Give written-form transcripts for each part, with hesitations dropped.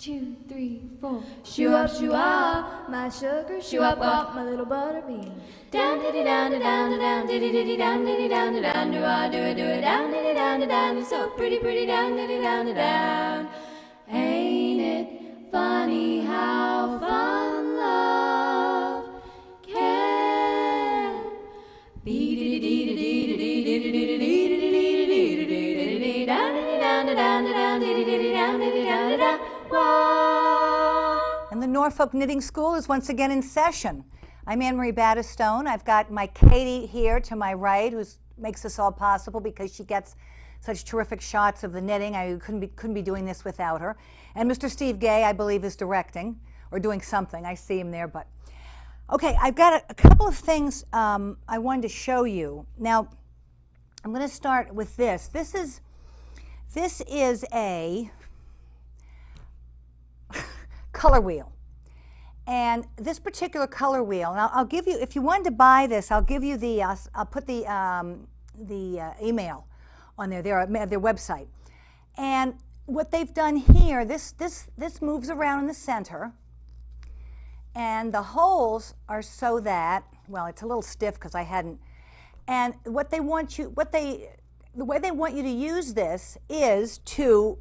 2, 3, 4. Shoo up, my sugar, shoo up, my little butterbean. Down, diddy, down, down, down, diddy, diddy, down, diddy, down, down, do I do it, down, diddy, down, down. You're so pretty, pretty, down, diddy, down, down. Ain't it funny how fun love can be? Diddy, diddy, diddy, diddy, diddy, diddy, diddy, diddy, diddy, down, diddy, down, down, down, diddy, diddy, down, diddy, down, down. And the Norfolk Knitting School is once again in session. I'm Anne-Marie Battistone. I've got my Katie here to my right, who makes this all possible because she gets such terrific shots of the knitting. I couldn't be doing this without her. And Mr. Steve Gay, I believe, is directing or doing something. I see him there, but okay. I've got a couple of things I wanted to show you. Now, I'm going to start with this. This is a color wheel. And this particular color wheel, and I'll give you, if you wanted to buy this, I'll give you the, I'll put the email on their website. And what they've done here, this moves around in the center, and the holes are so that, well, it's a little stiff because I hadn't, and what they want you, the way they want you to use this is to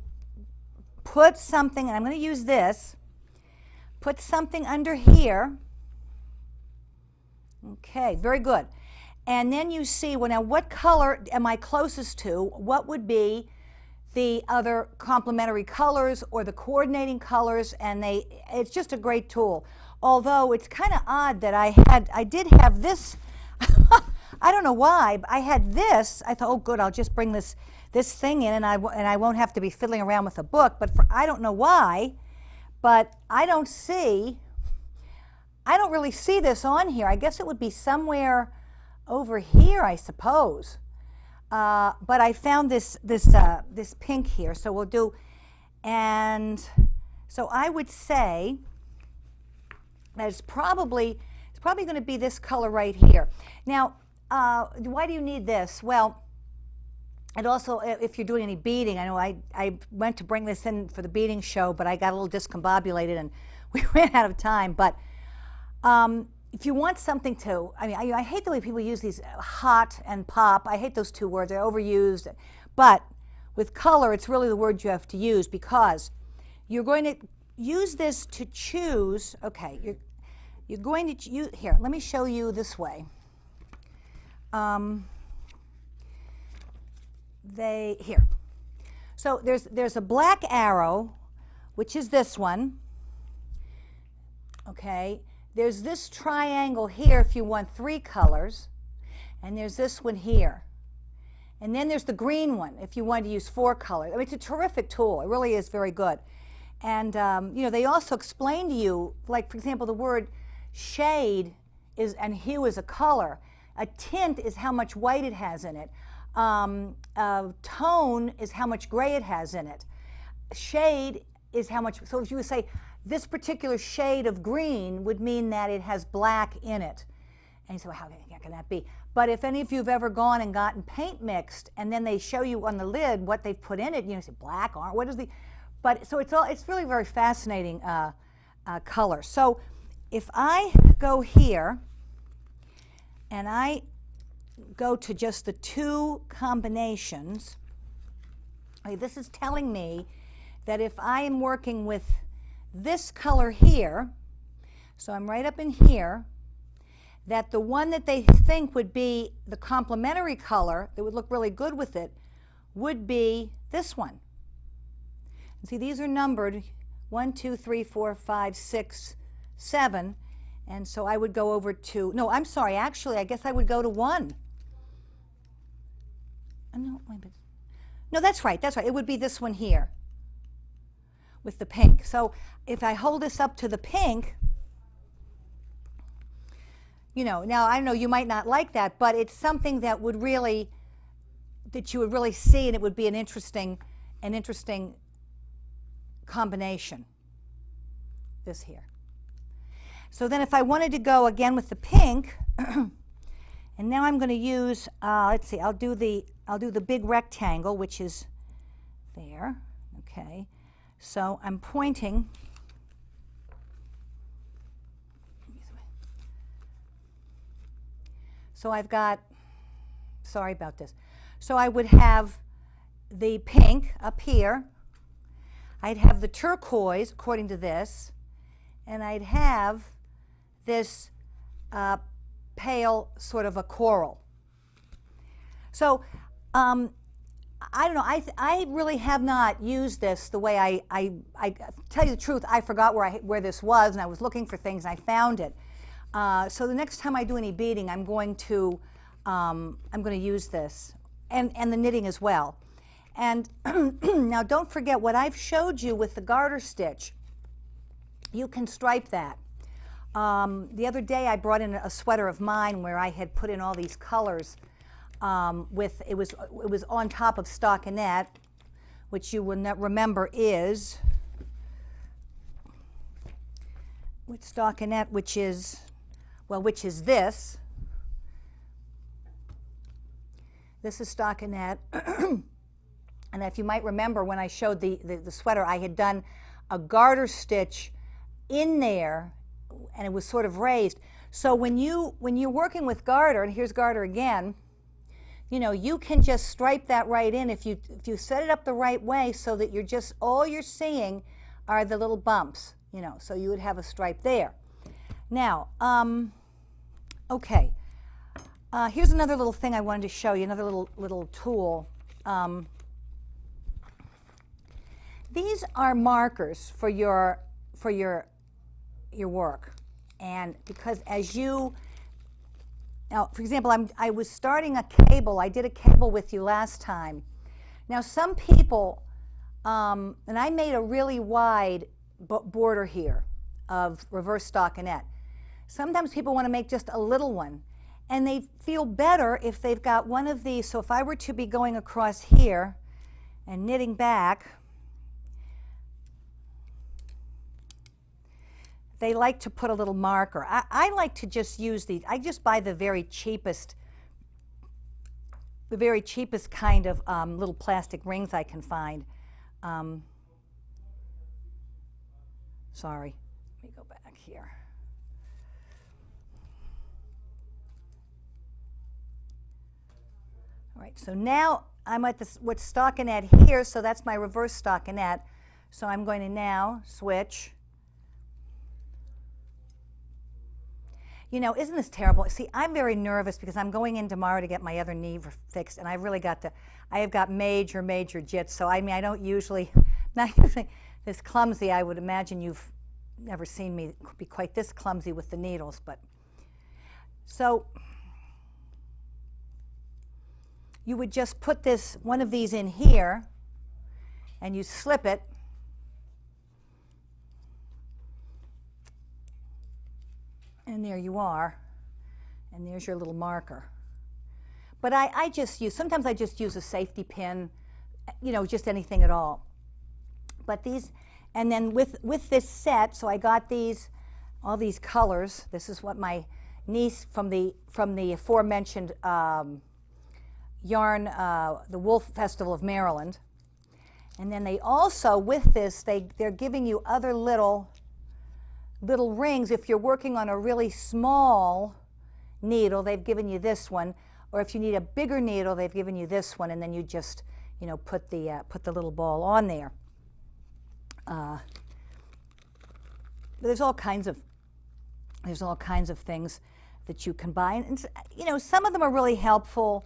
put something, and I'm going to use this, put something under here. Okay, very good. And then you see, well, now what color am I closest to? What would be the other complementary colors or the coordinating colors? And it's just a great tool. Although it's kind of odd that I did have this. I don't know why, but I had this. I thought, oh, good, I'll just bring this thing in, and I won't have to be fiddling around with a book. But I don't know why. But I don't really see this on here. I guess it would be somewhere over here, I suppose. But I found this pink here, so we'll do, and so I would say that it's probably going to be this color right here. Now, why do you need this? Well, and also, if you're doing any beading, I know I went to bring this in for the beading show, but I got a little discombobulated and we ran out of time. But if you want something to, I mean, I hate the way people use these hot and pop. I hate those two words. They're overused. But with color, it's really the word you have to use because you're going to use this to choose. Okay, you're going to use, here, let me show you this way. Here. So there's a black arrow, which is this one. Okay. There's this triangle here if you want 3 colors, and there's this one here. And then there's the green one if you want to use 4 colors. I mean, it's a terrific tool. It really is very good. And you know, they also explain to you, like for example, the word shade and hue is a color. A tint is how much white it has in it. Tone is how much gray it has in it. Shade is how much, so if you would say this particular shade of green would mean that it has black in it. And you say, well, how can that be? But if any of you have ever gone and gotten paint mixed and then they show you on the lid what they've put in it, you know, say black, orange, what is the, but so it's really very fascinating color. So if I go here and I go to just the 2 combinations, okay, this is telling me that if I am working with this color here, so I'm right up in here, that the one that they think would be the complementary color that would look really good with it would be this one. And see, these are numbered 1, 2, 3, 4, 5, 6, 7, and so I would go over to, no, I'm sorry, actually, I guess I would go to 1. No, wait a minute. No, that's right, that's right. It would be this one here with the pink. So if I hold this up to the pink, you know, now I know you might not like that, but it's something that would really, that you would really see, and it would be an interesting combination, this here. So then if I wanted to go again with the pink, and now I'm going to use, let's see, I'll do the big rectangle, which is there, okay. So I'm pointing. So I've got, sorry about this. So I would have the pink up here. I'd have the turquoise, according to this, and I'd have this pale sort of a coral. So I don't know, I really have not used this the way I tell you the truth, I forgot where this was, and I was looking for things, and I found it. So the next time I do any beading, I'm going to use this, and the knitting as well. And now don't forget what I've showed you with the garter stitch. You can stripe that. The other day I brought in a sweater of mine where I had put in all these colors. It was on top of stockinette, which you will not remember is with stockinette, which is this. This is stockinette. And if you might remember when I showed the sweater, I had done a garter stitch in there, and it was sort of raised. So when you're working with garter, and here's garter again, you know, you can just stripe that right in if you set it up the right way, so that all you're seeing are the little bumps, you know, so you would have a stripe there. Now, okay, here's another little thing I wanted to show you, another little tool. These are markers for your work, and because as you now, for example, I was starting a cable. I did a cable with you last time. Now, some people, and I made a really wide border here of reverse stockinette. Sometimes people want to make just a little one, and they feel better if they've got one of these. So if I were to be going across here and knitting back, they like to put a little marker. I like to just use these. I just buy the very cheapest kind of little plastic rings I can find. Sorry, let me go back here. All right, so now I'm at what's stockinette here, so that's my reverse stockinette. So I'm going to now switch. You know, isn't this terrible? See, I'm very nervous because I'm going in tomorrow to get my other knee fixed, and I have got major jits. So I mean, I don't usually, not usually this clumsy. I would imagine you've never seen me be quite this clumsy with the needles, but so you would just put one of these in here, and you slip it. And there you are, and there's your little marker. But sometimes I just use a safety pin, you know, just anything at all. But these, and then with this set, so I got all these colors. This is what my niece from the aforementioned yarn, the Wool Festival of Maryland. And then they also, with this, they're giving you other little rings. If you're working on a really small needle, they've given you this one, or if you need a bigger needle, they've given you this one, and then you just, you know, put the little ball on there. There's all kinds of things that you can buy, and you know, some of them are really helpful.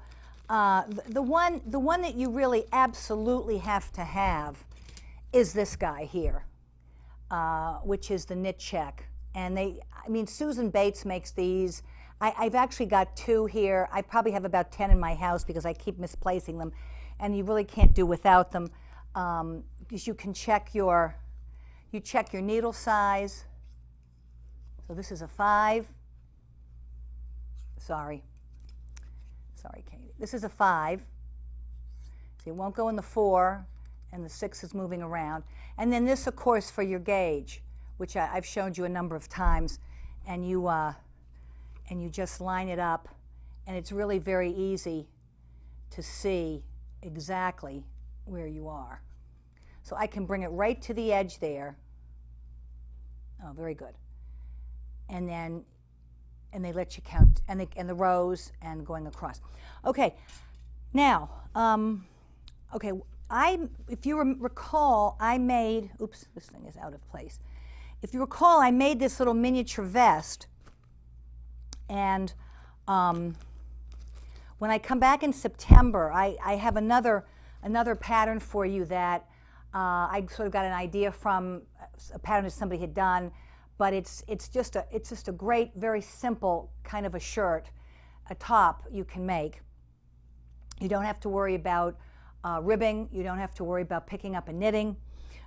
The one that you really absolutely have to have is this guy here. Which is the Knit Check. And Susan Bates makes these. I've actually got 2 here. I probably have about 10 in my house because I keep misplacing them, and you really can't do without them, because you can check your needle size. So this is a 5. Sorry, Katie. This is a 5. So it won't go in the 4. And the 6 is moving around. And then this, of course, for your gauge, which I've shown you a number of times, and you just line it up, and it's really very easy to see exactly where you are. So I can bring it right to the edge there. Oh, very good. And then, and they let you count, and the rows and going across. Okay, now, okay, if you recall, I made, oops, this thing is out of place. If you recall, I made this little miniature vest, and when I come back in September, I have another pattern for you that I sort of got an idea from a pattern that somebody had done, but it's just a great, very simple kind of a shirt, a top you can make. You don't have to worry about ribbing. You don't have to worry about picking up and knitting.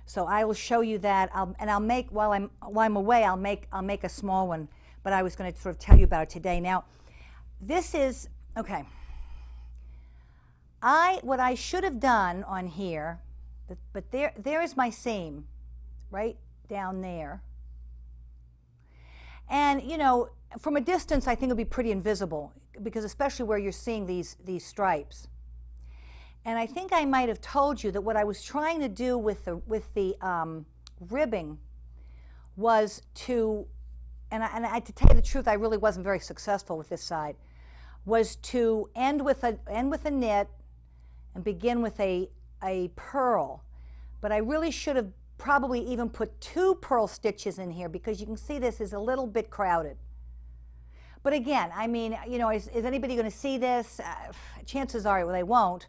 So I will show you that, and I'll make while I'm away. I'll make a small one, but I was going to sort of tell you about it today. Now, this is okay. What I should have done on here, but there is my seam, right down there. And you know, from a distance, I think it'll be pretty invisible, because especially where you're seeing these stripes. And I think I might have told you that what I was trying to do with the ribbing was to, and to tell you the truth, I really wasn't very successful with this side, was to end with a knit and begin with a purl. But I really should have probably even put 2 purl stitches in here, because you can see this is a little bit crowded. But again, I mean, you know, is anybody going to see this? Chances are they won't.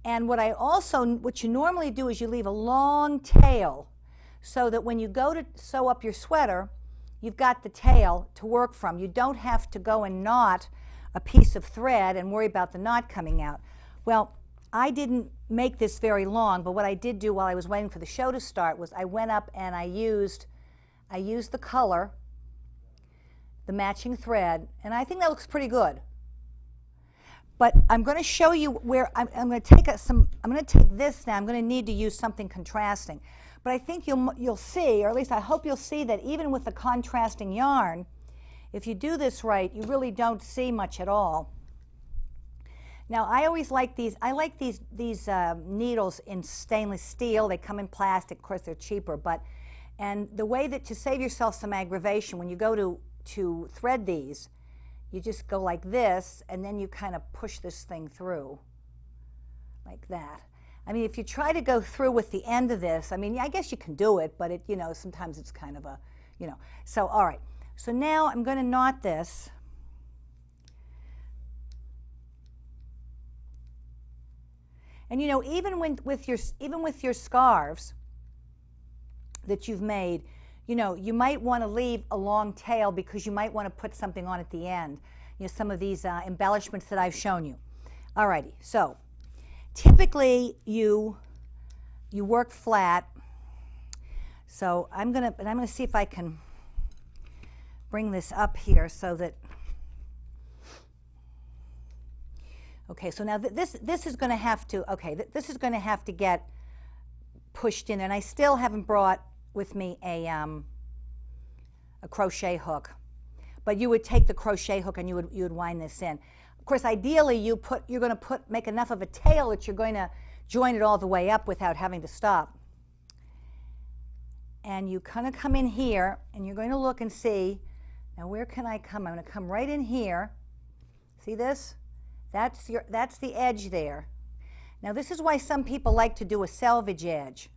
And what you normally do is you leave a long tail, so that when you go to sew up your sweater, you've got the tail to work from. You don't have to go and knot a piece of thread and worry about the knot coming out. Well, I didn't make this very long, but what I did do while I was waiting for the show to start was I went up and I used the color, the matching thread, and I think that looks pretty good. But I'm going to show you where I'm going to take this now. I'm going to need to use something contrasting. But I think you'll see, or at least I hope you'll see, that even with the contrasting yarn, if you do this right, you really don't see much at all. Now, I always like these. I like these needles in stainless steel. They come in plastic. Of course, they're cheaper. And the way that to save yourself some aggravation, when you go to thread these, you just go like this, and then you kind of push this thing through, like that. I mean, if you try to go through with the end of this, I mean, I guess you can do it, but it, you know, sometimes it's kind of a, you know. So, all right. So now I'm going to knot this. And you know, even with your scarves that you've made, you know, you might want to leave a long tail, because you might want to put something on at the end. You know, some of these embellishments that I've shown you. Alrighty, so typically you work flat. So I'm gonna see if I can bring this up here so that. Okay, so now this is going to have to, this is going to have to get pushed in, and I still haven't brought with me a crochet hook. But you would take the crochet hook and you would wind this in. Of course, ideally you're going to make enough of a tail that you're going to join it all the way up without having to stop. And you kind of come in here, and you're going to look and see, now where can I come? I'm going to come right in here. See this? That's the edge there. Now this is why some people like to do a selvage edge.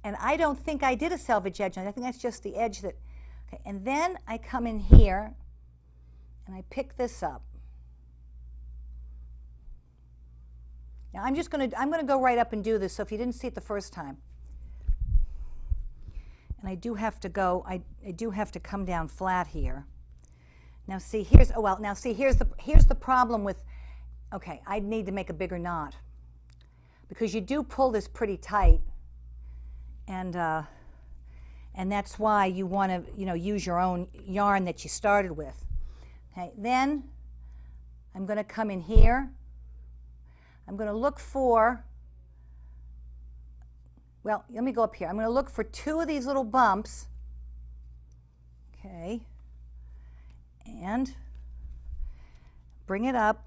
And I don't think I did a selvage edge. I think that's just the edge that, okay. And then I come in here and I pick this up. Now I'm going to go right up and do this, so if you didn't see it the first time. And I do have to go, I do have to come down flat here. Now see, here's the problem with, okay, I need to make a bigger knot, because you do pull this pretty tight, and that's why you want to, you know, use your own yarn that you started with. Okay, then I'm going to come in here. I'm going to look for, well, let me go up here. I'm going to look for 2 of these little bumps. Okay. And bring it up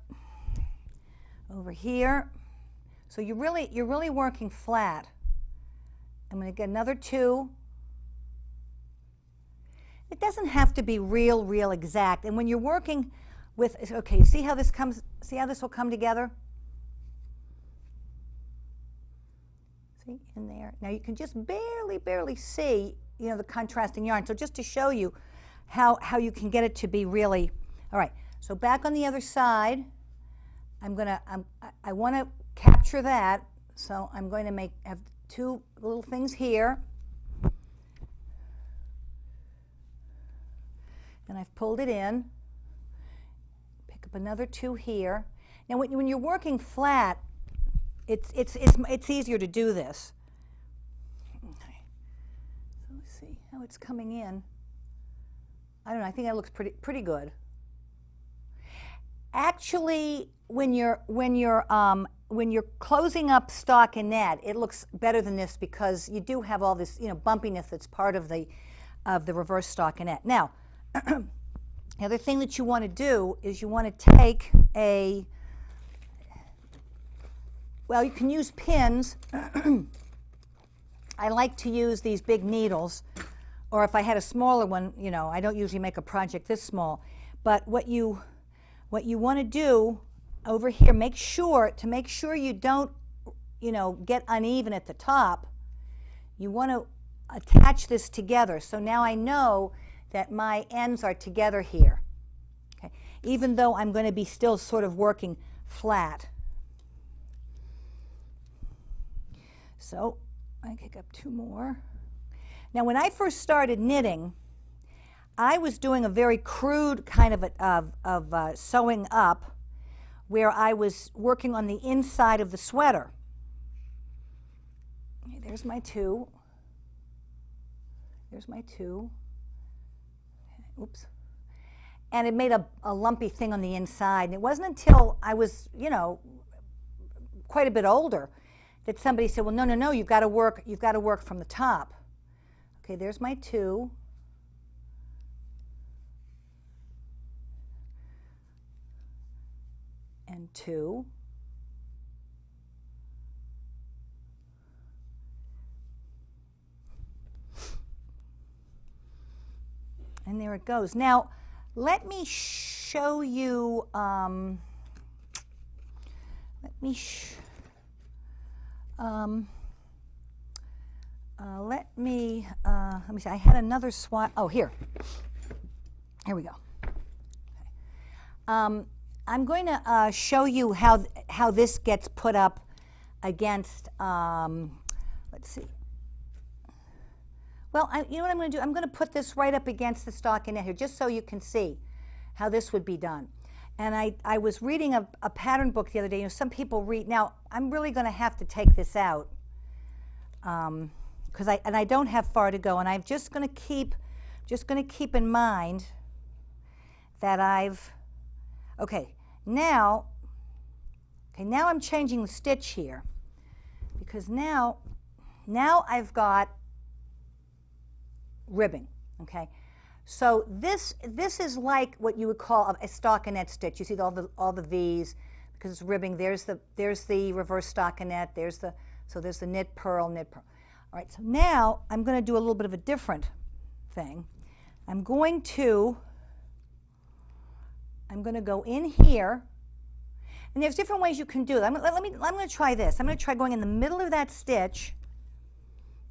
over here. So you're really working flat. I'm going to get another 2. It doesn't have to be real exact. And when you're working with, okay, see how this will come together? See, in there. Now you can just barely see, you know, the contrasting yarn. So just to show you how you can get it to be really, all right. So back on the other side, I want to capture that. So I'm going to have 2 little things here. And I've pulled it in. Pick up another 2 here. Now when you're working flat, it's easier to do this. Okay. So let's see how it's coming in. I don't know, I think that looks pretty good. Actually, when you're closing up stockinette, it looks better than this because you do have all this, you know, bumpiness that's part of the reverse stockinette. Now, the other thing that you want to do is you want to take well, you can use pins. I like to use these big needles, or if I had a smaller one, you know, I don't usually make a project this small. But what you want to do over here, make sure you don't, you know, get uneven at the top. You want to attach this together. So now I know that my ends are together here. Okay. Even though I'm going to be still sort of working flat. So I pick up 2 more. Now when I first started knitting, I was doing a very crude kind of sewing up where I was working on the inside of the sweater. Okay, there's my 2. There's my 2. Okay, oops. And it made a lumpy thing on the inside. And it wasn't until I was, you know, quite a bit older that somebody said, well, no, you've got to work from the top. Okay, there's my 2. And 2. And there it goes. Now, let me show you, let me see, I had another swatch. Oh, here we go. Okay. I'm going to show you how this gets put up against, let's see. Well, you know what I'm going to do? I'm going to put this right up against the stockinette here, just so you can see how this would be done. And I was reading a pattern book the other day. You know, some people read. Now, I'm really going to have to take this out because I don't have far to go, and I'm just going to keep in mind that I've. Okay, now I'm changing the stitch here because now I've got ribbing. Okay. So this is like what you would call a stockinette stitch. You see all the V's because it's ribbing. There's the reverse stockinette. There's the knit purl. All right. So now I'm going to do a little bit of a different thing. I'm going to go in here, and there's different ways you can do it. I'm going to try this. I'm going to try going in the middle of that stitch,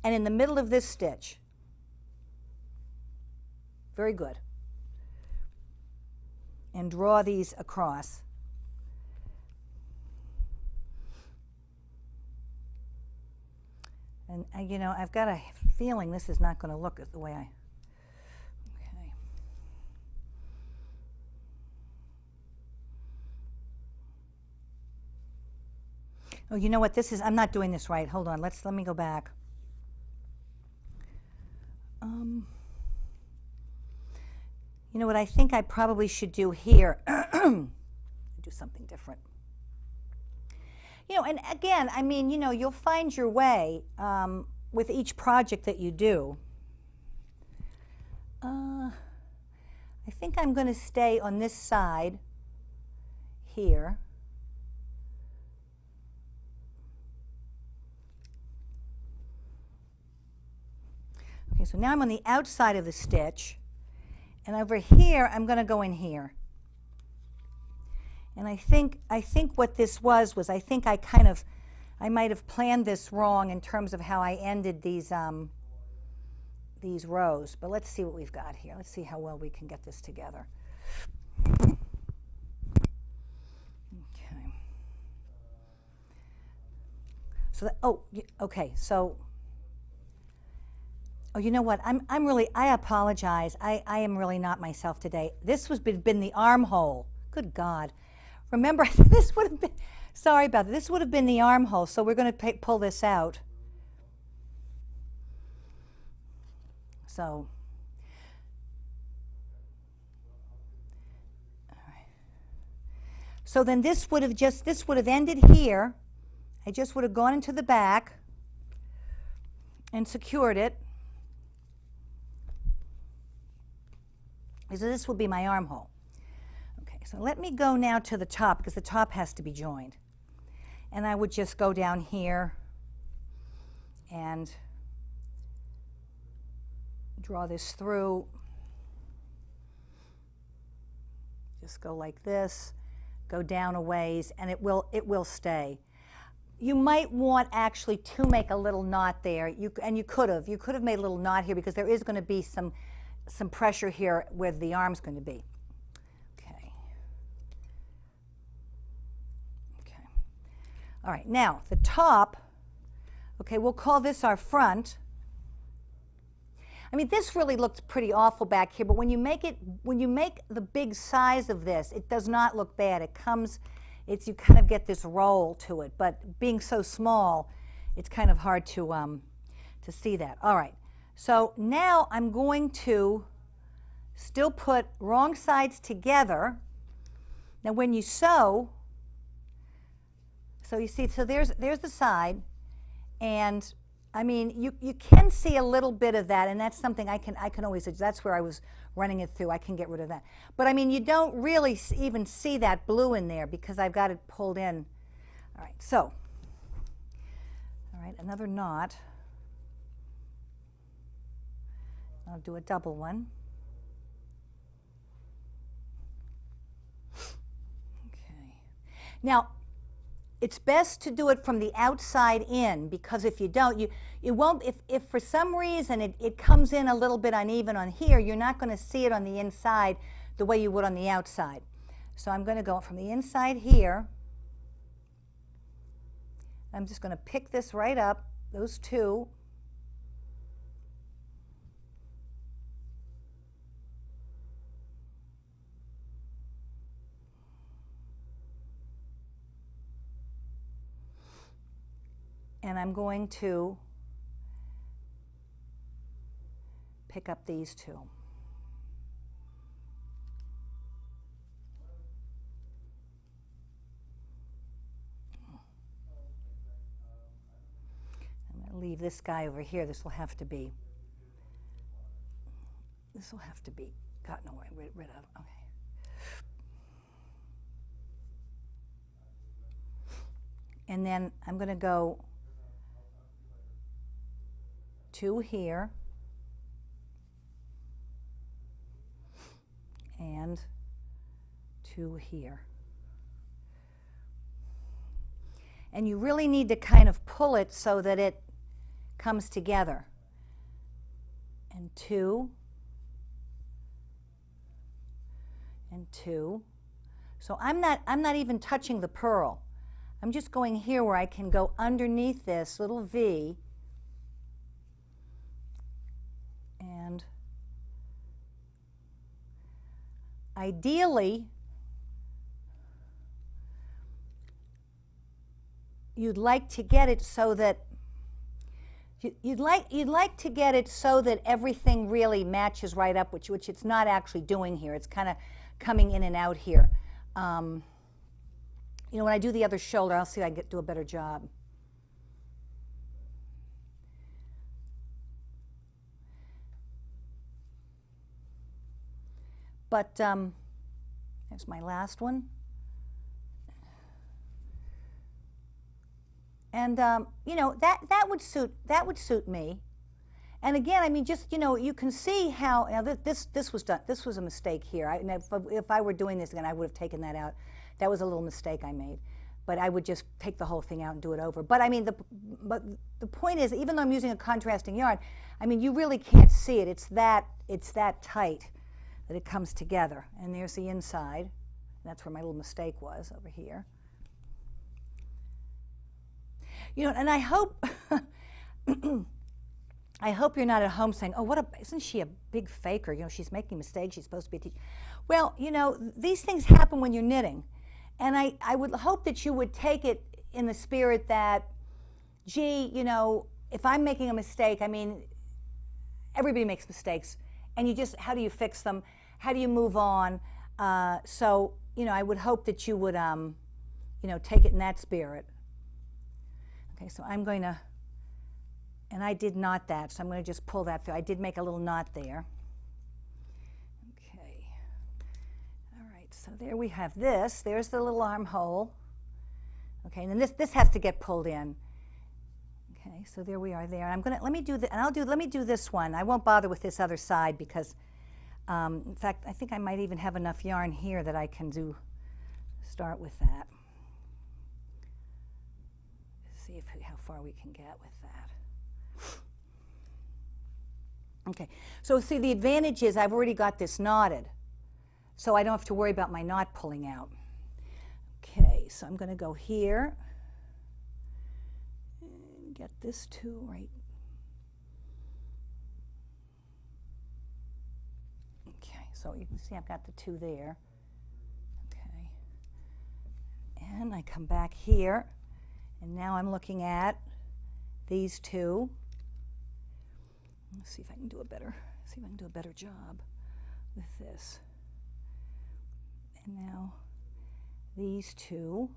and in the middle of this stitch. Very good. And draw these across. And you know, I've got a feeling this is not going to look the way I. Okay. Oh, you know what? I'm not doing this right. Hold on. Let me go back. You know what I think I probably should do here? Do something different. You know, and again, I mean, you know, you'll find your way with each project that you do. I think I'm going to stay on this side here. so now I'm on the outside of the stitch, and over here I'm going to go in here. And I think what this was I think I might have planned this wrong in terms of how I ended these rows. But let's see what we've got here. Let's see how well we can get this together. Okay. So okay. So. Oh, you know what? I apologize. I am really not myself today. This was been the armhole. Good God. Remember, this would have been, sorry about that. This would have been the armhole, so we're going to pull this out. So, all right. So then this would have ended here. I just would have gone into the back and secured it. So this would be my armhole. Okay, so let me go now to the top, because the top has to be joined. And I would just go down here and draw this through. Just go like this, go down a ways, and it will stay. You might want actually to make a little knot there. You could have made a little knot here, because there is going to be some pressure here where the arm's going to be. Okay. Okay. All right, now the top, okay, we'll call this our front. I mean, this really looked pretty awful back here, but when you make the big size of this, it does not look bad. You kind of get this roll to it, but being so small, it's kind of hard to see that. All right. So now I'm going to still put wrong sides together. Now when you sew, so you see, so there's the side, and I mean you can see a little bit of that, and that's something I can always, that's where I was running it through. I can get rid of that. But I mean, you don't really even see that blue in there because I've got it pulled in. All right, so, all right, another knot. I'll do a double one. Okay. Now, it's best to do it from the outside in, because if you don't, you won't, if for some reason it comes in a little bit uneven on here, you're not going to see it on the inside the way you would on the outside. So I'm going to go from the inside here. I'm just going to pick this right up, those two. And I'm going to pick up these two. I'm going to leave this guy over here. This will have to be gotten away, rid of. Okay. And then I'm going to go two here and two here. And you really need to kind of pull it so that it comes together. And two and two. So I'm not even touching the purl. I'm just going here where I can go underneath this little V and ideally you'd like to get it so that you'd like to get it so that everything really matches right up, which it's not actually doing here. It's kind of coming in and out here. You know, when I do the other shoulder, I'll see if I can do a better job. But there's my last one. And you know, that would suit me. And again, I mean, just, you know, you can see how, now this was done, this was a mistake here. If I were doing this again, I would have taken that out. That was a little mistake I made. But I would just take the whole thing out and do it over. But I mean, the point is, even though I'm using a contrasting yarn, I mean, you really can't see it. It's that tight that it comes together. And there's the inside. That's where my little mistake was, over here. You know, and I hope, I hope you're not at home saying, oh, isn't she a big faker? You know, she's making mistakes. She's supposed to be a teacher. Well, you know, these things happen when you're knitting. And I would hope that you would take it in the spirit that, gee, you know, if I'm making a mistake, I mean, everybody makes mistakes. And you just, how do you fix them? How do you move on? So, you know, I would hope that you would, you know, take it in that spirit. Okay, so I'm going to, and I did knot that, so I'm going to just pull that through. I did make a little knot there. Okay. All right, so there we have this. There's the little armhole. Okay, and then this has to get pulled in. Okay, so there we are there. I'm going to, let me do this one. I won't bother with this other side because, in fact, I think I might even have enough yarn here that I can start with that. See how far we can get with that. Okay, so see, the advantage is I've already got this knotted, so I don't have to worry about my knot pulling out. Okay, so I'm going to go here and get this two right. Okay, so you can see I've got the two there. Okay, and I come back here. And now I'm looking at these two. Let's see if I can do a better job with this. And now these two.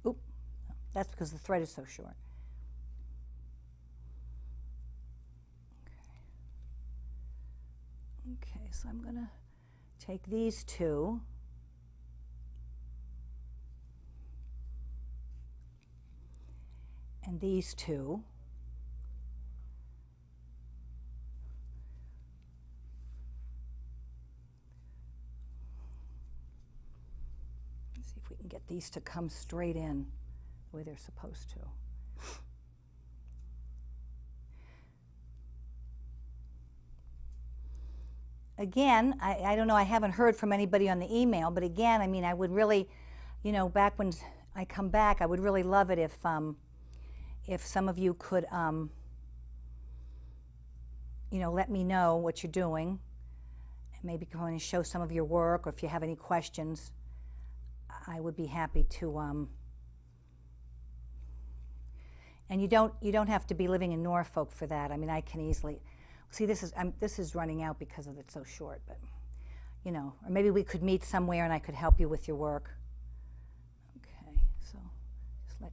Oop, that's because the thread is so short. Okay, so I'm going to take these two. And these two. Let's see if we can get these to come straight in the way they're supposed to. Again, I don't know, I haven't heard from anybody on the email, but again, I mean, I would really, you know, back when I come back, I would really love it if some of you could, you know, let me know what you're doing, and maybe go and show some of your work, or if you have any questions, I would be happy to. And you don't have to be living in Norfolk for that. I mean, I can easily see this is running out because of it's so short, but you know, or maybe we could meet somewhere and I could help you with your work. Okay, so just let.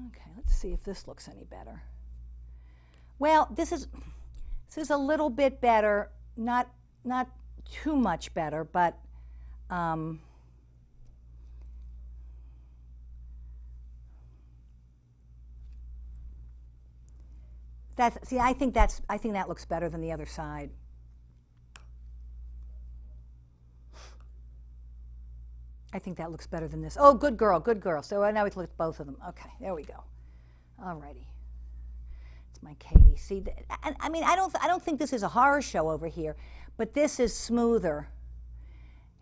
Okay, let's see if this looks any better. Well, this is a little bit better, not too much better, but I think that looks better than the other side. I think that looks better than this. Oh, good girl, good girl. So now we can look at both of them. Okay, there we go. All righty. It's my Katie. See, I mean, I don't think this is a horror show over here, but this is smoother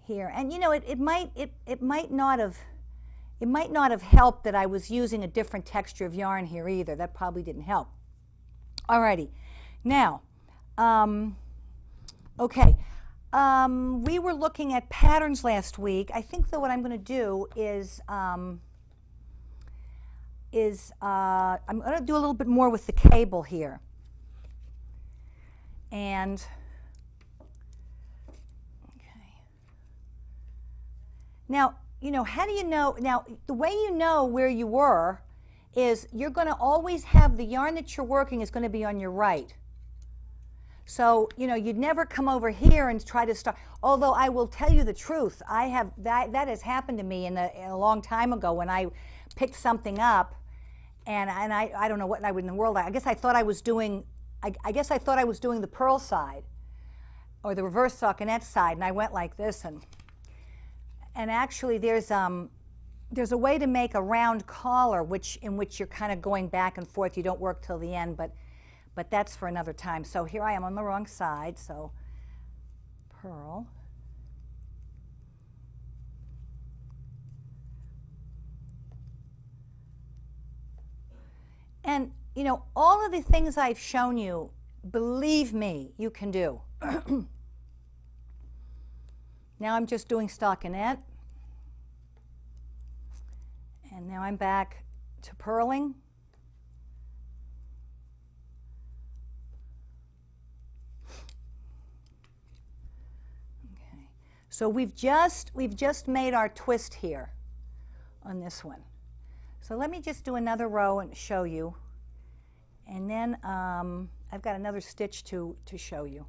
here. And you know, it might not have helped that I was using a different texture of yarn here either. That probably didn't help. All righty. Now, okay. We were looking at patterns last week. I think that what I'm going to do is I'm going to do a little bit more with the cable here. And okay. Now, you know, how do you know? Now, the way you know where you were is you're going to always have the yarn that you're working is going to be on your right. So, you know, you'd never come over here and try to start, although I will tell you the truth, that has happened to me in a long time ago when I picked something up, and I don't know what I would in the world. I guess I thought I was doing, I guess I thought I was doing the purl side, or the reverse stockinette side, and I went like this, and actually there's a way to make a round collar, in which you're kind of going back and forth. You don't work till the end, but that's for another time. So here I am on the wrong side, so purl. And, you know, all of the things I've shown you, believe me, you can do. Now I'm just doing stockinette. And now I'm back to purling. Okay. So we've just made our twist here on this one. So let me just do another row and show you. And then I've got another stitch to show you.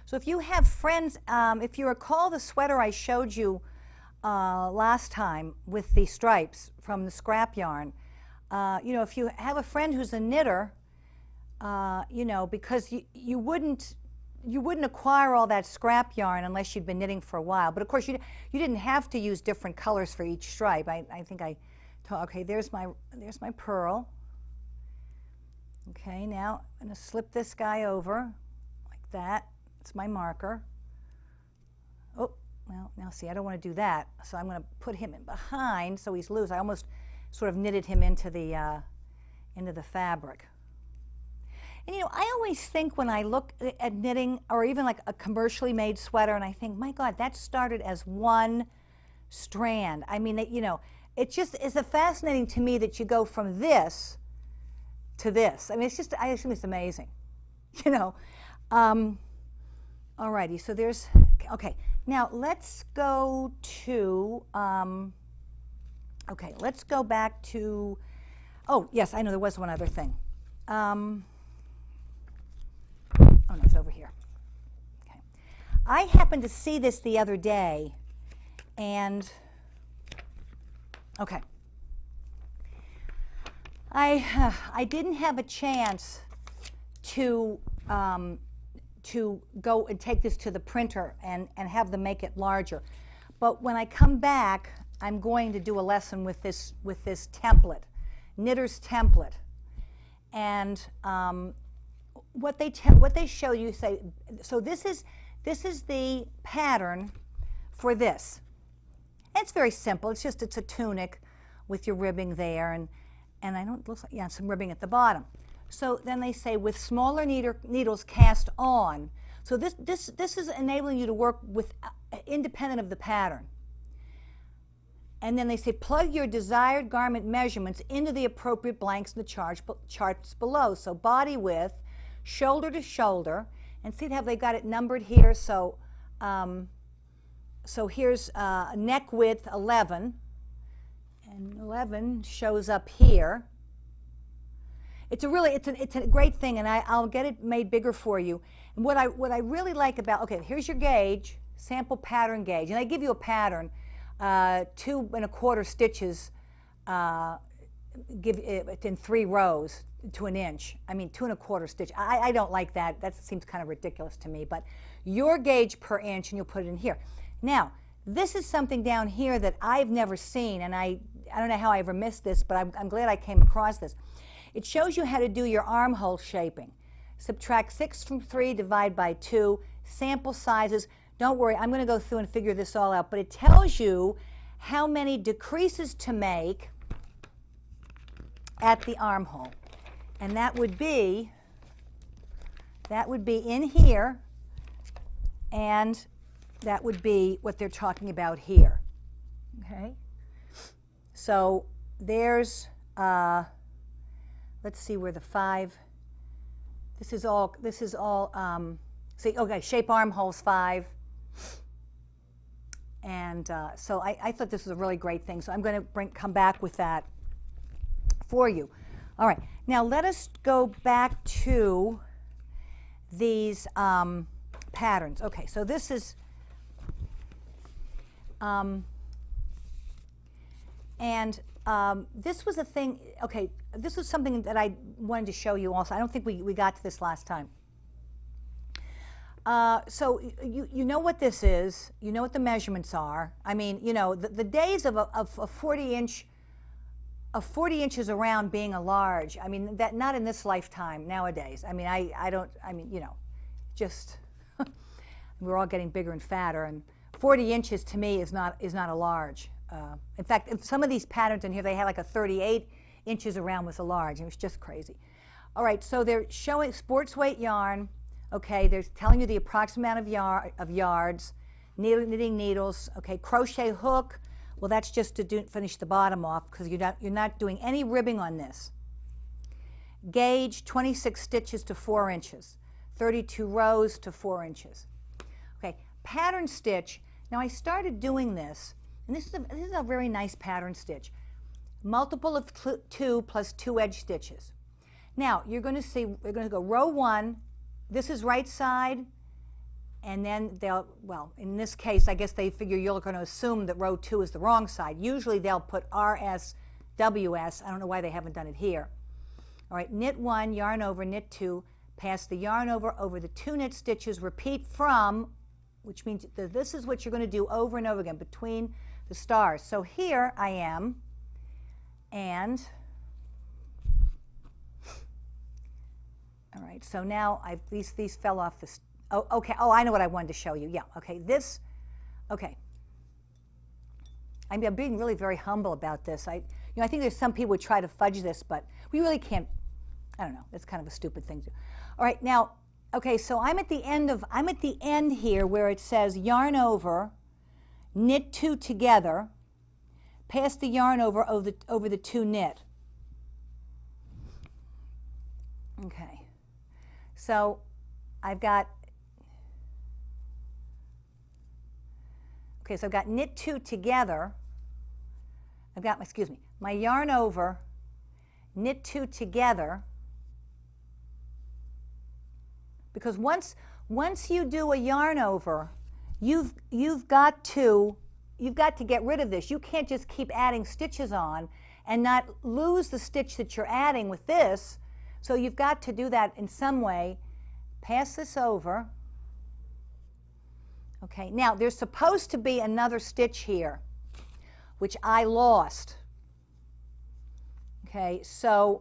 So if you have friends, if you recall the sweater I showed you last time with the stripes from the scrap yarn, you know, if you have a friend who's a knitter, you know, because you wouldn't acquire all that scrap yarn unless you'd been knitting for a while. But of course, you didn't have to use different colors for each stripe. I think I told, okay, there's my purl. Okay, now I'm going to slip this guy over like that. It's my marker. Oh, well, now see, I don't want to do that. So I'm going to put him in behind so he's loose. I almost sort of knitted him into the fabric. And you know, I always think when I look at knitting, or even like a commercially made sweater, and I think, my God, that started as one strand. I mean, you know, it just is fascinating to me that you go from this to this. I mean, it's just, I assume it's amazing, you know. Alrighty, so there's, okay, now let's go to, okay, let's go back to, oh, yes, I know there was one other thing. Oh, no, it's over here. Okay. I happened to see this the other day, and, okay. I didn't have a chance to go and take this to the printer and have them make it larger. But when I come back, I'm going to do a lesson with this template, knitter's template. And what they show you, say, so this is the pattern for this. It's very simple. It's a tunic with your ribbing there, and I don't, it looks like, yeah, some ribbing at the bottom. So then they say with smaller needles cast on. So this is enabling you to work with independent of the pattern. And then they say plug your desired garment measurements into the appropriate blanks in the charts below. So body width, shoulder to shoulder, and see how they got it numbered here. So so here's neck width 11, and 11 shows up here. It's a great thing, and I'll get it made bigger for you. And what I really like about, okay, here's your gauge, sample pattern gauge, and I give you a pattern, 2 1/4 stitches, give it in 3 rows to an inch. I mean 2 1/4 stitch. I don't like that. That seems kind of ridiculous to me. But your gauge per inch, and you'll put it in here. Now this is something down here that I've never seen, and I don't know how I ever missed this, but I'm glad I came across this. It shows you how to do your armhole shaping. Subtract 6 from 3, divide by 2, sample sizes. Don't worry, I'm going to go through and figure this all out, but it tells you how many decreases to make at the armhole. And that would be in here, and that would be what they're talking about here. Okay? So there's let's see where the 5, this is all, see, okay, shape armholes 5. And so I thought this was a really great thing. So I'm going to come back with that for you. All right. Now let us go back to these patterns. Okay, so this is, this was a thing, okay, this was something that I wanted to show you also. I don't think we got to this last time. So you know what this is, you know what the measurements are. I mean, you know, the days of a 40 inches around being a large, I mean, that not in this lifetime nowadays. I mean, I mean, you know, just, we're all getting bigger and fatter, and 40 inches to me is not a large. In fact, some of these patterns in here, they had like a 38 inches around was a large. It was just crazy. All right, so they're showing sports weight yarn. Okay, they're telling you the approximate amount of yards, knitting needles. Okay, crochet hook. Well, that's just to finish the bottom off, because you're not doing any ribbing on this. Gauge, 26 stitches to 4 inches, 32 rows to 4 inches. Okay, pattern stitch. Now I started doing this, and this is a very nice pattern stitch. Multiple of 2 plus 2 edge stitches. Now you're going to see, we're going to go row 1. This is right side, and then they'll, well, in this case, I guess they figure you're going to assume that row 2 is the wrong side. Usually they'll put RS, WS. I don't know why they haven't done it here. All right, knit 1, yarn over, knit 2, pass the yarn over the 2 knit stitches, repeat from, which means that this is what you're going to do over and over again between the stars. So here I am, and all right, so now these fell off this. Oh, okay. Oh, I know what I wanted to show you. Yeah. Okay. This. Okay. I'm being really very humble about this. I think there's some people who try to fudge this, but we really can't. I don't know. It's kind of a stupid thing to do. All right. Now. Okay. So I'm at the end here where it says yarn over, knit 2 together, pass the yarn over the 2 knit. Okay. So I've got, okay, so I've got knit 2 together. I've got, excuse me, my yarn over, knit 2 together. Because once you do a yarn over, you've got to get rid of this. You can't just keep adding stitches on and not lose the stitch that you're adding with this. So you've got to do that in some way. Pass this over. Okay, now there's supposed to be another stitch here, which I lost. Okay, so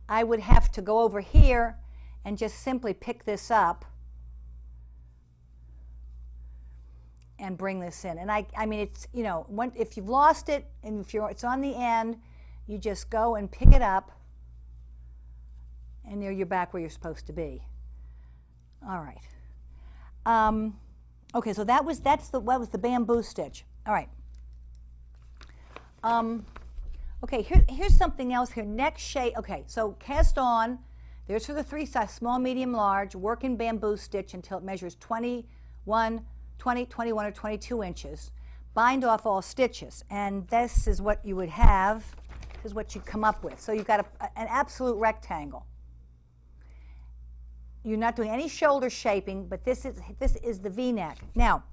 I would have to go over here and just simply pick this up and bring this in. And I mean, it's, you know, if you've lost it and if it's on the end, you just go and pick it up, and there you're back where you're supposed to be. All right. Okay, so that was the bamboo stitch. All right. Okay, here's something else here. Next shade. Okay, so cast on. There's for the 3 size, small, medium, large. Work in bamboo stitch until it measures 20, 21, or 22 inches. Bind off all stitches, and this is what you would have. This is what you'd come up with. So you've got an absolute rectangle. You're not doing any shoulder shaping, but this is the V-neck. Now,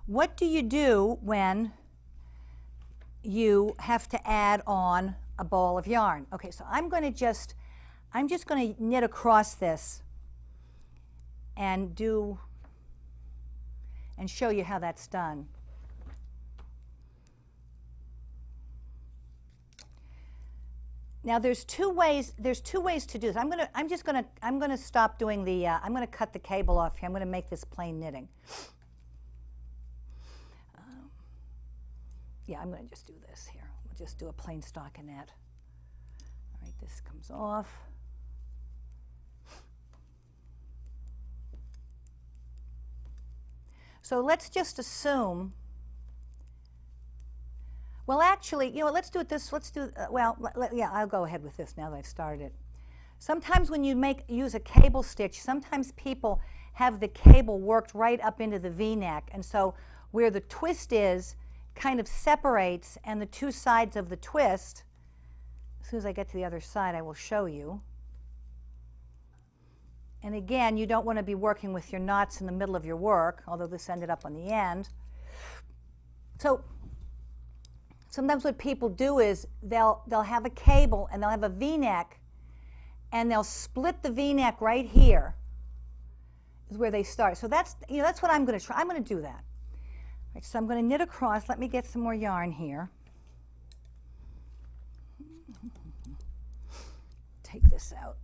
what do you do when you have to add on a ball of yarn? Okay, so I'm just going to knit across this and show you how that's done. Now there's two ways to do this. I'm going to stop doing the I'm going to cut the cable off here. I'm going to make this plain knitting. Yeah, I'm going to just do this here. We'll just do a plain stockinette. All right, this comes off. So let's just assume. Well, actually, you know, let's do it this. Let's do. Yeah, I'll go ahead with this now that I've started it. Sometimes when you use a cable stitch, sometimes people have the cable worked right up into the V-neck, and so where the twist is kind of separates, and the two sides of the twist, As soon as I get to the other side, I will show you. And again, you don't want to be working with your knots in the middle of your work, although this ended up on the end. So sometimes what people do is they'll have a cable and they'll have a V-neck, and they'll split the V-neck right here is where they start. So that's what I'm going to try. I'm going to do that. All right, so I'm going to knit across. Let me get some more yarn here. Take this out.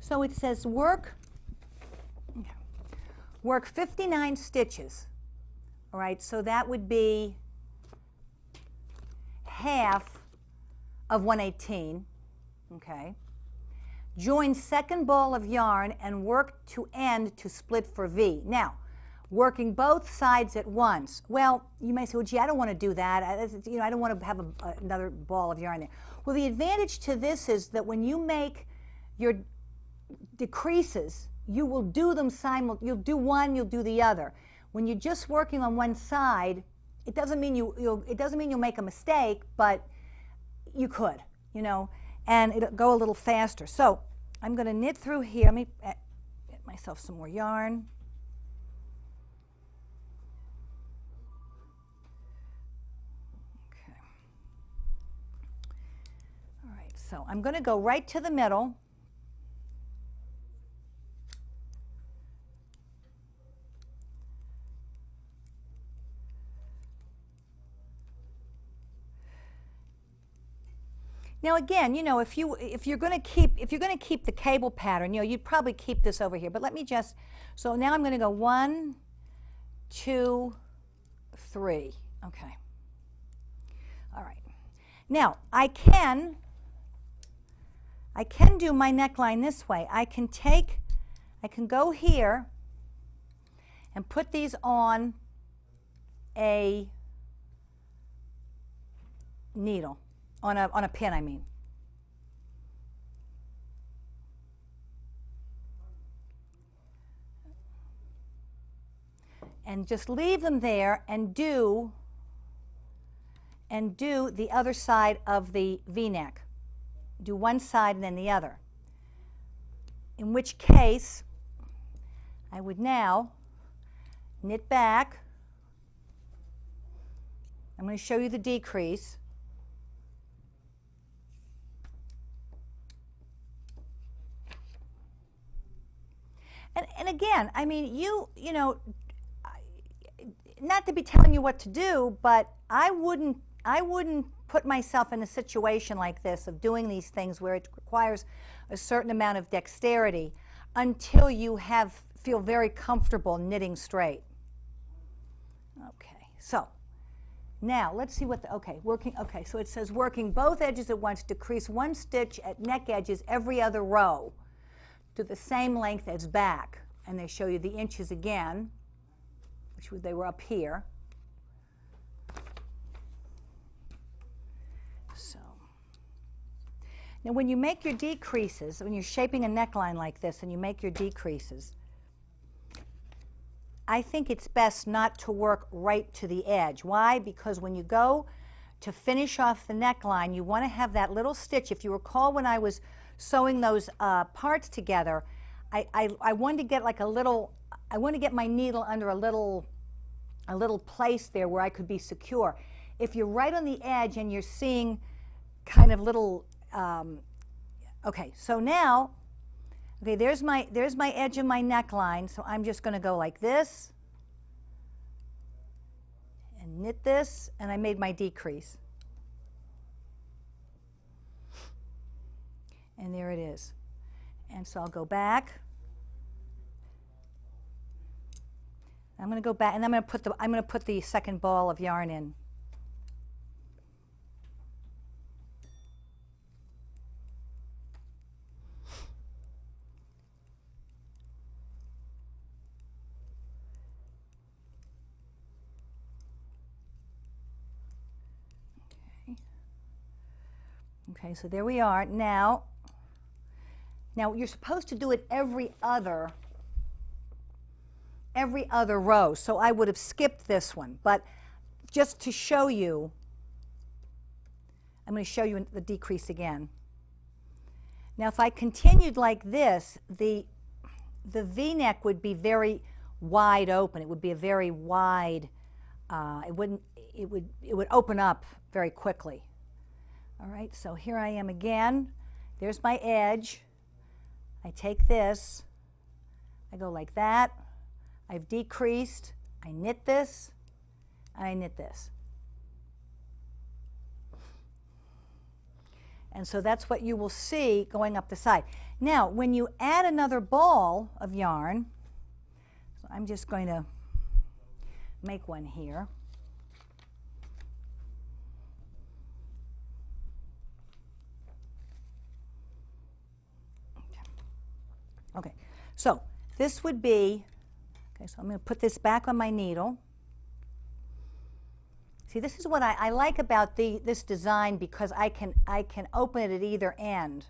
So it says work 59 stitches. All right, so that would be half of 118. Okay. Join second ball of yarn and work to end to split for V. Now, working both sides at once. Well, you may say, well, gee, I don't want to do that. I don't want to have another ball of yarn there. Well, the advantage to this is that when you make your decreases, you will do them you'll do one, you'll do the other. When you're just working on one side, it doesn't mean you'll make a mistake, but you could, and it'll go a little faster. So I'm going to knit through here. Let me get myself some more yarn. Okay. All right, so I'm going to go right to the middle. Now again, if you're going to keep the cable pattern, you'd probably keep this over here. But let me just, so now I'm going to go 1, 2, 3. Okay. All right. Now I can do my neckline this way. I can go here and put these on a needle. On a pin, I mean. And just leave them there and do the other side of the V-neck. Do one side and then the other. In which case, I would now knit back. I'm going to show you the decrease. And again, I mean, not to be telling you what to do, but I wouldn't put myself in a situation like this of doing these things where it requires a certain amount of dexterity until you feel very comfortable knitting straight. Okay, so now let's see what so it says working both edges at once, decrease 1 stitch at neck edges every other row to the same length as back. And they show you the inches again, they were up here. So now when you make your decreases, when you're shaping a neckline like this and you make your decreases, I think it's best not to work right to the edge. Why? Because when you go to finish off the neckline, you want to have that little stitch. If you recall when I was sewing those parts together, I wanted to get I want to get my needle under a little place there where I could be secure. If you're right on the edge and you're seeing kind of little, okay, so now, okay, there's my edge of my neckline, so I'm just going to go like this and knit this, and I made my decrease. And there it is. And so I'll go back. I'm going to go back, and I'm going to put the second ball of yarn in. Okay, so there we are. Now you're supposed to do it every other every other row, so I would have skipped this one. But just to show you, I'm going to show you the decrease again. Now if I continued like this, the V-neck would be very wide open. It would be a very wide, it would open up very quickly. All right, so here I am again. There's my edge. I take this, I go like that. I've decreased, I knit this, and I knit this. And so that's what you will see going up the side. Now, when you add another ball of yarn, so I'm just going to make one here. Okay, so this would be, okay, so I'm going to put this back on my needle. See, this is what I like about this design, because I can open it at either end.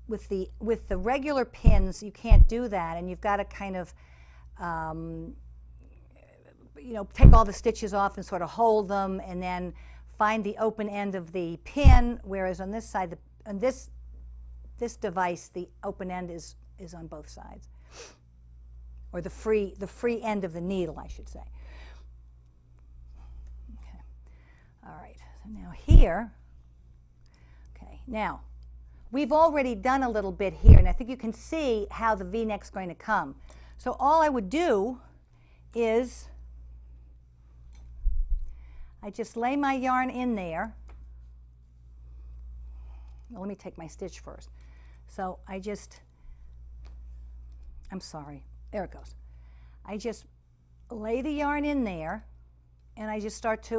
With the regular pins, you can't do that, and you've got to kind of, you know, take all the stitches off and sort of hold them, and then find the open end of the pin. Whereas on this side, on this device, the open end is on both sides, or the free end of the needle, I should say. Okay. All right. So now here. Okay. Now we've already done a little bit here, and I think you can see how the V-neck's going to come. So all I would do is I just lay my yarn in there. Well, let me take my stitch first. So I'm sorry, there it goes. I just lay the yarn in there, and I just start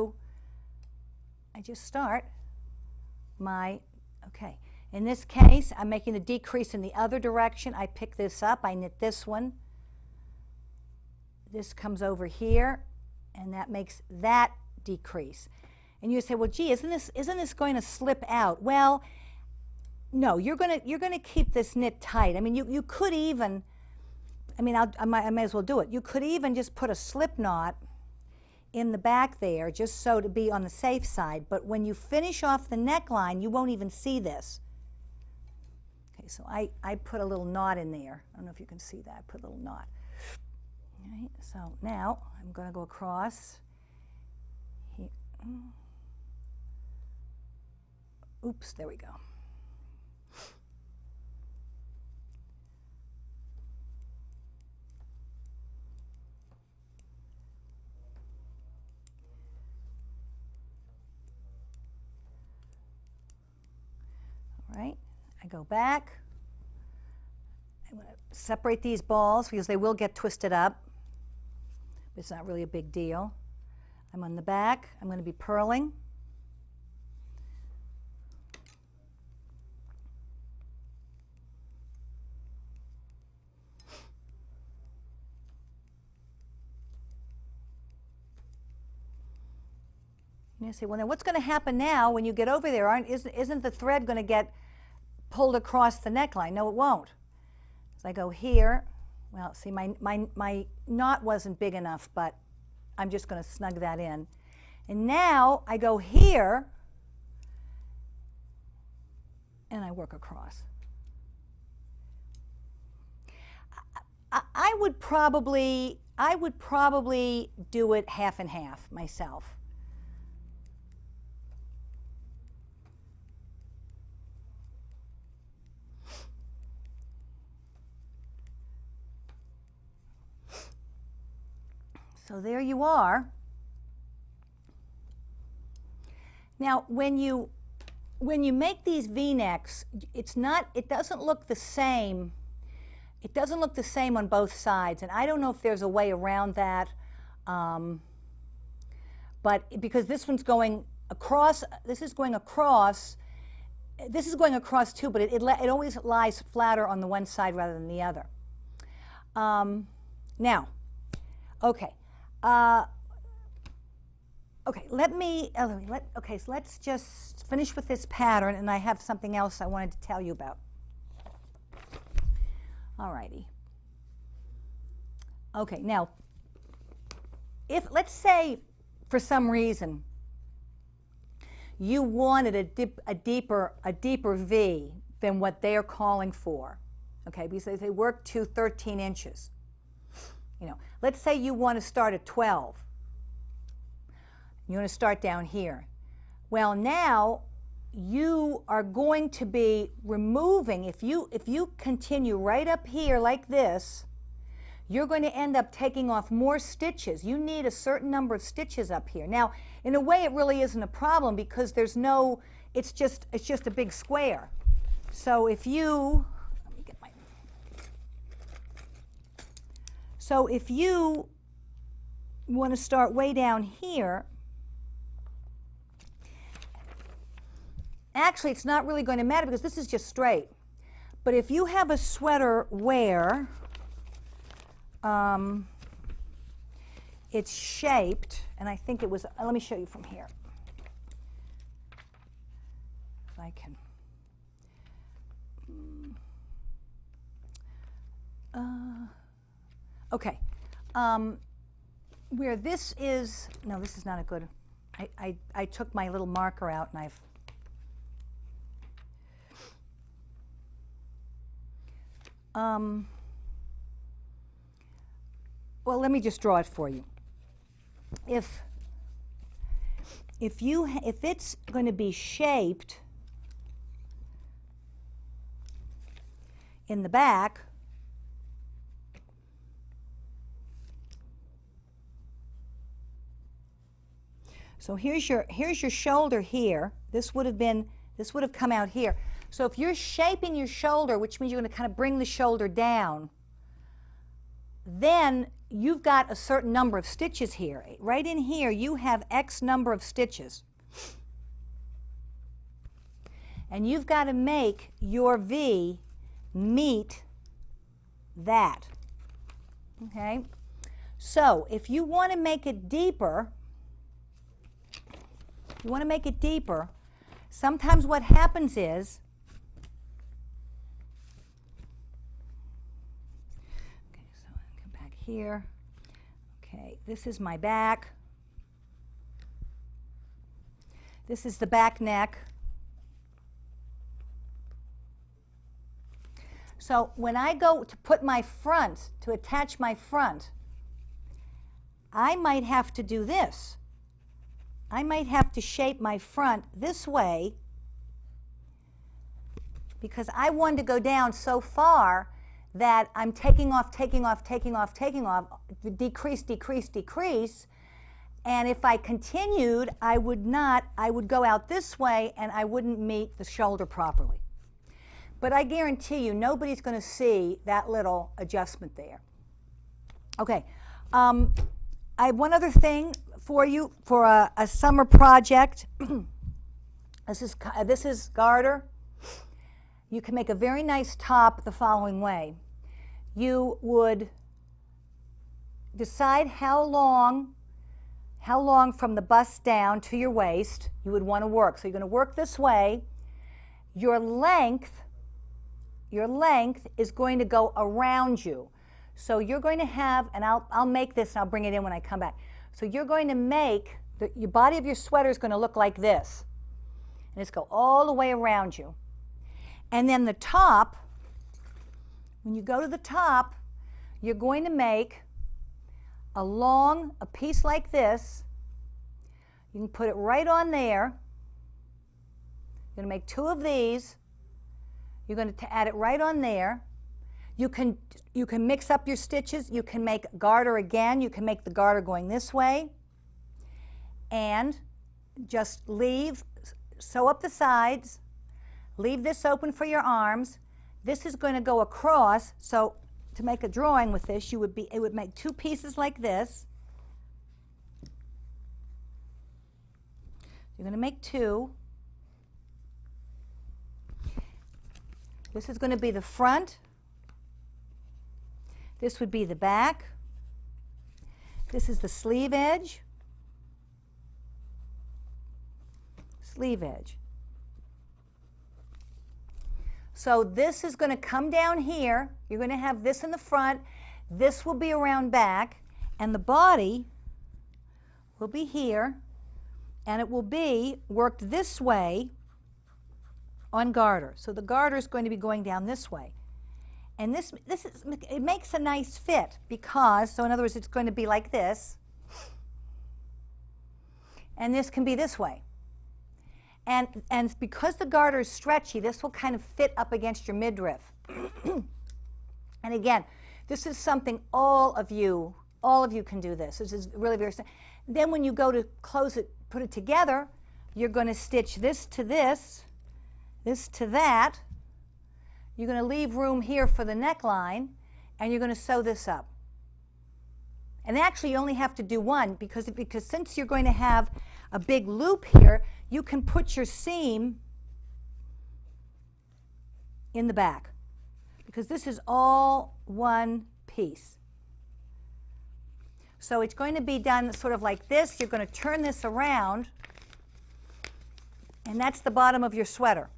my, okay. In this case, I'm making the decrease in the other direction. I pick this up, I knit this one. This comes over here, and that makes that decrease. And you say, well, gee, isn't this going to slip out? Well, no, you're gonna keep this knit tight. I mean, you could even, I mean, I may as well do it. You could even just put a slip knot in the back there, just so to be on the safe side. But when you finish off the neckline, you won't even see this. Okay, so I put a little knot in there. I don't know if you can see that. I put a little knot. All right, so now I'm going to go across here. Oops, there we go. All right, I go back. I'm going to separate these balls because they will get twisted up. It's not really a big deal. I'm on the back. I'm going to be purling. You say, well, now what's going to happen now when you get over there? Isn't the thread going to get pulled across the neckline? No, it won't. So I go here. Well, see, my knot wasn't big enough, but I'm just going to snug that in. And now I go here, and I work across. I would probably do it half and half myself. So there you are. Now, when you make these V-necks, it doesn't look the same. It doesn't look the same on both sides, and I don't know if there's a way around that. But because this one's going across, this is going across too, but it always lies flatter on the one side rather than the other. Now, okay. Okay, so let's just finish with this pattern, and I have something else I wanted to tell you about. All righty. Okay, so let's just finish with this pattern, and I have something else I wanted to tell you about. All righty. Okay, so let's just finish with this pattern, and I have something else I wanted to tell you about. All righty. Okay, so let's just finish with this pattern, and I have something else I wanted to tell you about. All righty. Okay, now, if, let's say, for some reason, you wanted a deeper V than what they're calling for, okay, because they work to 13 inches. You know, let's say you want to start at 12. You want to start down here. Well, now you are going to be removing, if you continue right up here like this, you're going to end up taking off more stitches. You need a certain number of stitches up here. Now, in a way, it really isn't a problem because there's no, it's just a big square. So if you, let me get my, so if you want to start way down here, actually, it's not really going to matter because this is just straight. But if you have a sweater where it's shaped, and I think it was, let me show you from here. If I can. Okay. Where this is, no, this is not a good, I took my little marker out and I've, well, let me just draw it for you. If it's going to be shaped in the back, so here's your shoulder here. This would have come out here. So if you're shaping your shoulder, which means you're going to kind of bring the shoulder down, then you've got a certain number of stitches here. Right in here, you have X number of stitches. And you've got to make your V meet that. Okay? So if you want to make it deeper, sometimes what happens is, here. Okay, this is my back. This is the back neck. So when I go to put my front, to attach my front, I might have to do this. I might have to shape my front this way because I want to go down so far that I'm taking off, decrease, decrease, decrease. And if I continued, I would go out this way and I wouldn't meet the shoulder properly. But I guarantee you, nobody's going to see that little adjustment there. Okay, I have one other thing for you for a summer project. This is garter. You can make a very nice top the following way. You would decide how long from the bust down to your waist you would want to work. So you're going to work this way. Your length is going to go around you. So you're going to have, and I'll make this and I'll bring it in when I come back. So you're going to make, your body of your sweater is going to look like this. And it's go all the way around you. And then the top, when you go to the top, you're going to make a piece like this. You can put it right on there. You're going to make two of these. You're going to add it right on there. You can mix up your stitches. You can make garter again. You can make the garter going this way. And just sew up the sides. Leave this open for your arms. This is going to go across, so to make a drawing with this, it would make two pieces like this. You're going to make two. This is going to be the front. This would be the back. This is the sleeve edge. Sleeve edge. So this is going to come down here. You're going to have this in the front. This will be around back, and the body will be here, and it will be worked this way on garter. So the garter is going to be going down this way. And it makes a nice fit because, so in other words, it's going to be like this, and this can be this way. And because the garter is stretchy, this will kind of fit up against your midriff. And again, this is something all of you can do this. This is really very simple. Then when you go to close it, put it together, you're going to stitch this to this, this to that. You're going to leave room here for the neckline, and you're going to sew this up. And actually, you only have to do one because since you're going to have a big loop here, you can put your seam in the back because this is all one piece. So it's going to be done sort of like this. You're going to turn this around, and that's the bottom of your sweater.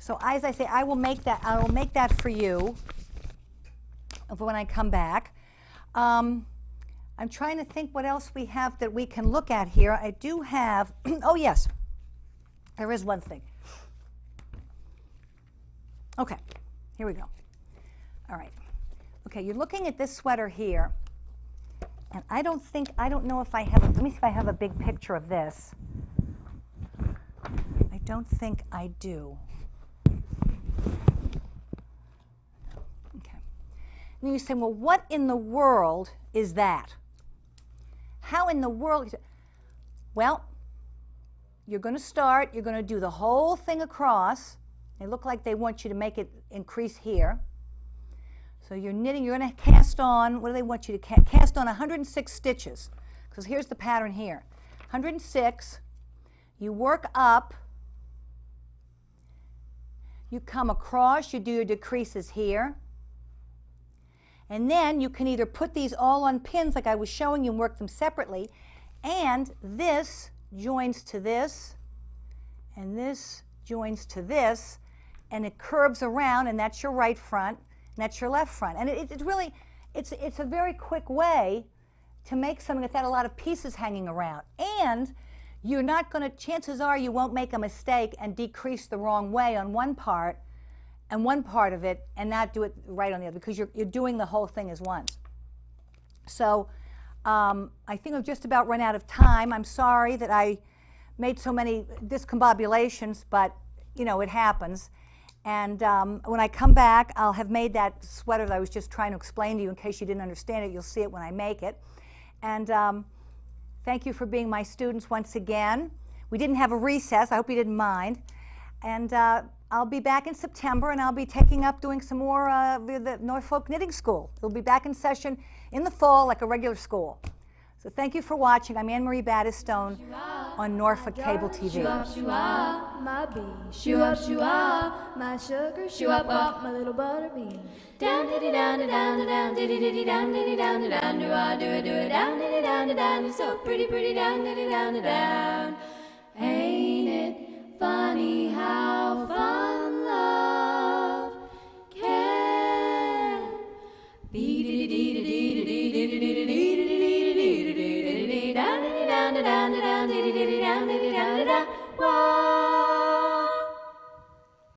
So as I say, I will make that for you for when I come back. I'm trying to think what else we have that we can look at here. I do have, oh yes, there is one thing. Okay, here we go. All right. Okay, you're looking at this sweater here, and I don't know if I have, let me see if I have a big picture of this. I don't think I do. Okay. And you say, well, what in the world is that? How in the world? Well, you're going to do the whole thing across. They look like they want you to make it increase here. So you're knitting, you're going to cast on, what do they want you to cast on 106 stitches, because here's the pattern here. 106, you work up, you come across, you do your decreases here, and then you can either put these all on pins like I was showing you and work them separately, and this joins to this, and this joins to this, and it curves around, and that's your right front, and that's your left front. And it's a very quick way to make something without a lot of pieces hanging around. And you're not going to, chances are you won't make a mistake and decrease the wrong way on one part of it and not do it right on the other, because you're doing the whole thing as one. So I think I've just about run out of time. I'm sorry that I made so many discombobulations, but you know, it happens. And when I come back, I'll have made that sweater that I was just trying to explain to you. In case you didn't understand it, you'll see it when I make it. And thank you for being my students once again. We didn't have a recess. I hope you didn't mind. And I'll be back in September, and I'll be taking up doing some more the Norfolk Knitting School. It'll be back in session in the fall like a regular school. So thank you for watching. I'm Anne-Marie Battistone on Norfolk Cable TV. Shoo-up, my bee. Shoo-up, my sugar. Shoo-up, my little butter bean. Down diddy down down down diddy diddy down diddy down down do I do it down diddy down down. You're so pretty down diddy down down. Ain't it funny how fun